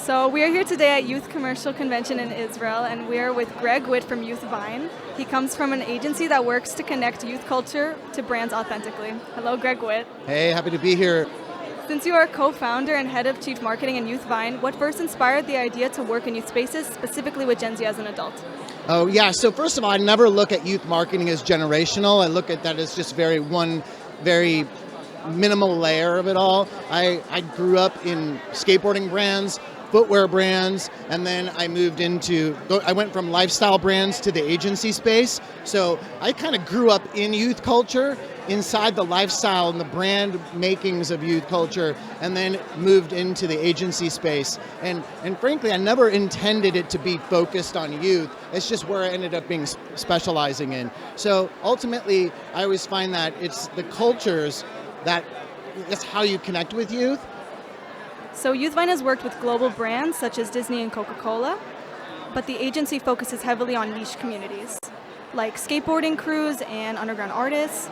So we are here today at Youth Commercial Convention in Israel, and we are with Gregg Witt from Youthvine. He comes from an agency that works to connect youth culture to brands authentically. Hello, Gregg Witt. Hey, happy to be here. Since you are co-founder and head of chief marketing in Youthvine, what first inspired the idea to work in youth spaces, specifically with Gen Z as an adult? Oh yeah, so first of all, I never look at youth marketing as generational. I look at that as just very minimal layer of it all. I grew up in skateboarding brands, footwear brands, and then I went from lifestyle brands to the agency space. So I kind of grew up in youth culture, inside the lifestyle and the brand makings of youth culture, and then moved into the agency space. And frankly, I never intended it to be focused on youth. It's just where I ended up being specializing in. So ultimately, I always find that it's the cultures that's how you connect with youth. So Youthvine has worked with global brands such as Disney and Coca-Cola, but the agency focuses heavily on niche communities, like skateboarding crews and underground artists.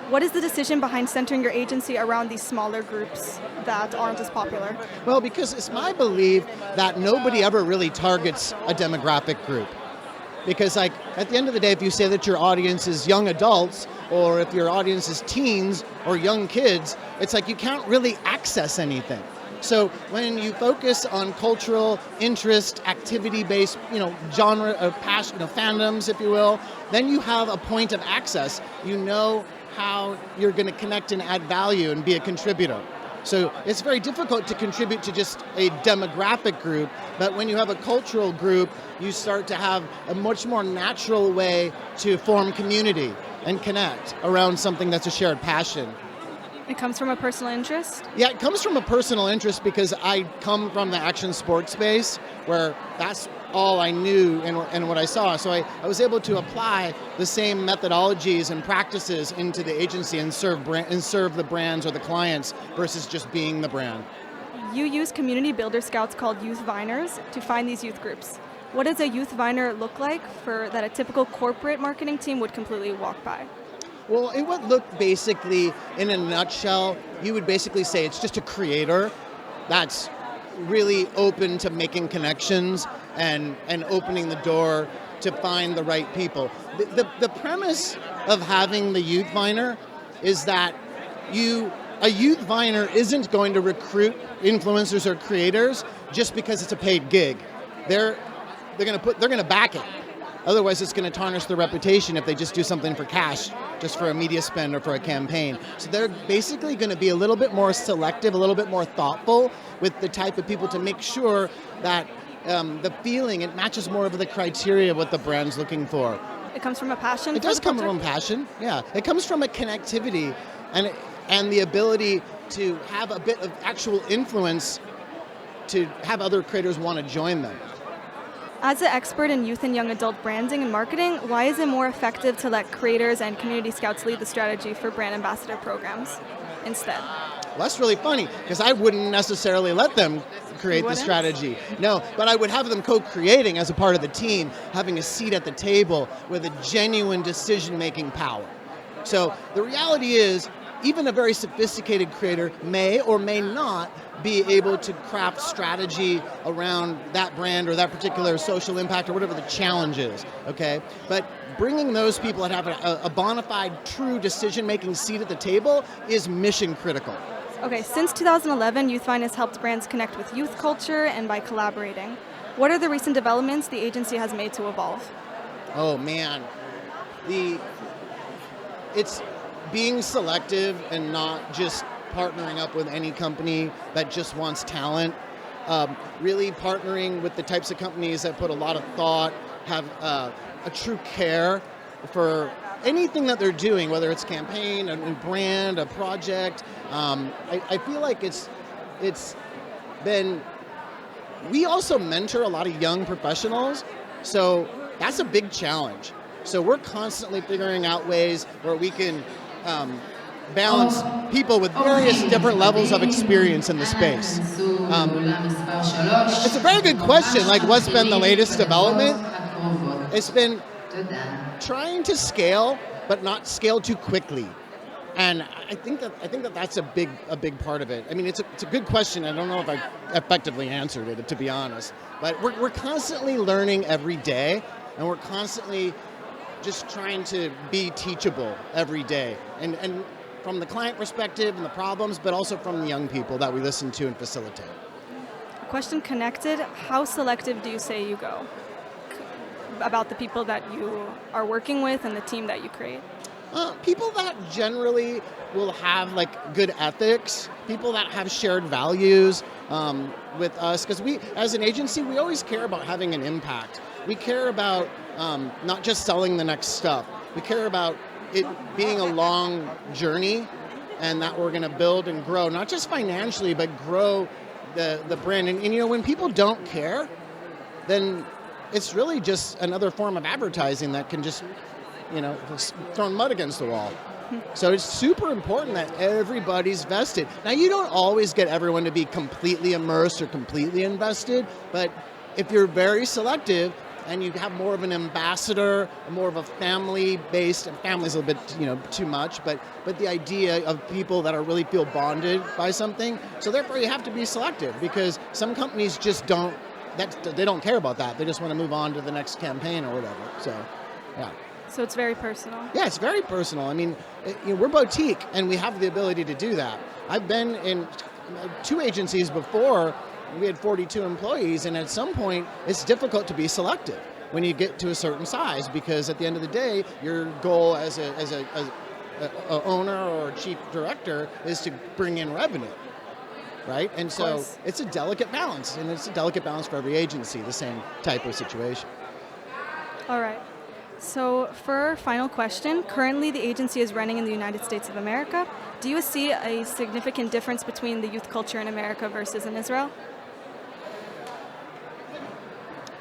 What is the decision behind centering your agency around these smaller groups that aren't as popular? Well, because it's my belief that nobody ever really targets a demographic group. Because at the end of the day, if you say that your audience is young adults, or if your audience is teens or young kids, it's like you can't really access anything. So when you focus on cultural interest, activity-based, genre of passion, fandoms, if you will, then you have a point of access. You know how you're going to connect and add value and be a contributor. So it's very difficult to contribute to just a demographic group, but when you have a cultural group, you start to have a much more natural way to form community and connect around something that's a shared passion. It comes from a personal interest? Yeah, it comes from a personal interest because I come from the action sports space where that's all I knew and what I saw. So I was able to apply the same methodologies and practices into the agency and serve the brands or the clients versus just being the brand. You use community builder scouts called Youthviners to find these youth groups. What does a Youthviner look like that a typical corporate marketing team would completely walk by? Well, it would look basically, in a nutshell, you would basically say it's just a creator that's really open to making connections and opening the door to find the right people. The premise of having the Youthviner is that a Youthviner isn't going to recruit influencers or creators just because it's a paid gig. They're going to back it. Otherwise, it's going to tarnish their reputation if they just do something for cash, just for a media spend or for a campaign. So they're basically going to be a little bit more selective, a little bit more thoughtful with the type of people to make sure that the feeling, it matches more of the criteria of what the brand's looking for. It comes from a passion? It does come from passion, yeah. It comes from a connectivity and the ability to have a bit of actual influence to have other creators want to join them. As an expert in youth and young adult branding and marketing, why is it more effective to let creators and community scouts lead the strategy for brand ambassador programs instead? Well, that's really funny, because I wouldn't necessarily let them create the strategy. No, but I would have them co-creating as a part of the team, having a seat at the table with a genuine decision-making power. So the reality is, even a very sophisticated creator may or may not be able to craft strategy around that brand or that particular social impact or whatever the challenge is, okay? But bringing those people that have a bona fide, true decision-making seat at the table is mission critical. Okay, since 2011, Youthvine has helped brands connect with youth culture and by collaborating. What are the recent developments the agency has made to evolve? Oh man, it's being selective and not just partnering up with any company that just wants talent. Really partnering with the types of companies that put a lot of thought, have a true care for anything that they're doing, whether it's campaign, a brand, a project. I feel like it's been, we also mentor a lot of young professionals, so that's a big challenge. So we're constantly figuring out ways where we can balance people with various different levels of experience in the space. It's a very good question, like what's been the latest development? It's been trying to scale, but not scale too quickly. And I think that that's a big part of it. I mean, it's a good question. I don't know if I effectively answered it, to be honest. But we're constantly learning every day, and we're constantly just trying to be teachable every day. And from the client perspective and the problems, but also from the young people that we listen to and facilitate. Question connected. How selective do you say you go about the people that you are working with and the team that you create? People that generally will have like good ethics, people that have shared values with us, because we, as an agency, we always care about having an impact. We care about not just selling the next stuff. We care about it being a long journey, and that we're going to build and grow, not just financially, but grow the brand. And you know, when people don't care, then it's really just another form of advertising that can just, you know, throwing mud against the wall. So it's super important that everybody's vested. Now, you don't always get everyone to be completely immersed or completely invested, but if you're very selective and you have more of an ambassador, more of a family-based, and family's a little bit, you know, too much, but the idea of people that are really feel bonded by something, so therefore you have to be selective, because some companies just don't, they don't care about that. They just want to move on to the next campaign or whatever. So, yeah. So it's very personal. Yeah, it's very personal. I mean, you know, we're boutique, and we have the ability to do that. I've been in 2 agencies before. We had 42 employees, and at some point, it's difficult to be selective when you get to a certain size, because at the end of the day, your goal as a owner or chief director is to bring in revenue, right? And so it's a delicate balance, and it's a delicate balance for every agency, the same type of situation. All right. So for our final question, currently the agency is running in the United States of America. Do you see a significant difference between the youth culture in America versus in Israel?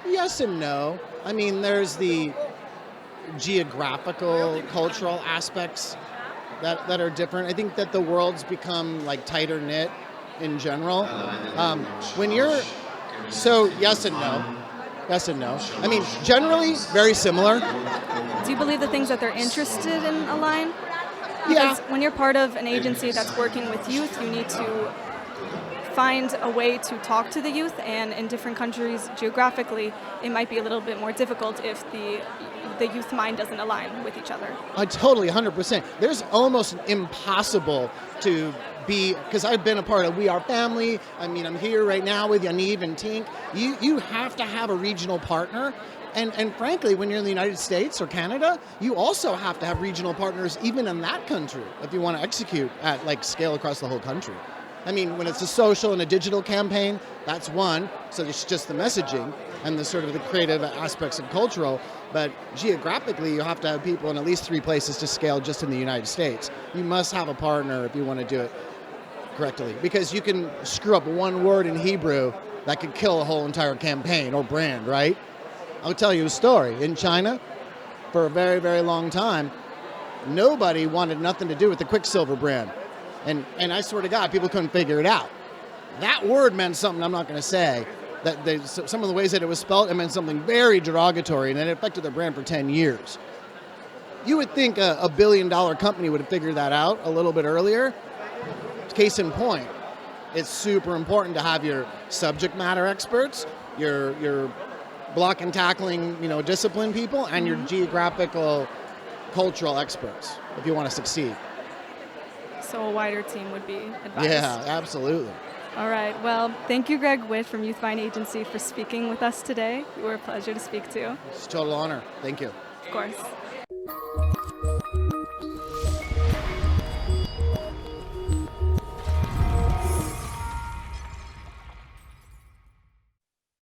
Yes and no. I mean, there's the geographical, cultural aspects that are different. I think that the world's become like tighter knit in general. Yes and no. Yes and no. I mean, generally very similar. Do you believe the things that they're interested in align? Yeah. Because when you're part of an agency that's working with youth, you need to find a way to talk to the youth, and in different countries geographically, it might be a little bit more difficult if the youth mind doesn't align with each other. Totally, 100%. There's almost impossible to be, because I've been a part of We Are Family. I mean, I'm here right now with Yaniv and Tink. You have to have a regional partner. And frankly, when you're in the United States or Canada, you also have to have regional partners even in that country if you want to execute at like scale across the whole country. I mean, when it's a social and a digital campaign, that's one. So it's just the messaging and the sort of the creative aspects and cultural. But geographically, you have to have people in at least 3 places to scale just in the United States. You must have a partner if you want to do it correctly, because you can screw up one word in Hebrew that could kill a whole entire campaign or brand, right? I'll tell you a story. In China, for a very, very long time, nobody wanted nothing to do with the Quicksilver brand. And I swear to God, people couldn't figure it out. That word meant something I'm not going to say. Some of the ways that it was spelled, it meant something very derogatory, and it affected their brand for 10 years. You would think a billion-dollar company would have figured that out a little bit earlier. Case in point, it's super important to have your subject matter experts, your block and tackling, discipline people, and your geographical, cultural experts if you want to succeed. So a wider team would be advised. Yeah, absolutely. All right. Well, thank you, Gregg Witt from Youthvine Agency, for speaking with us today. You were a pleasure to speak to. It's a total honor. Thank you. Of course.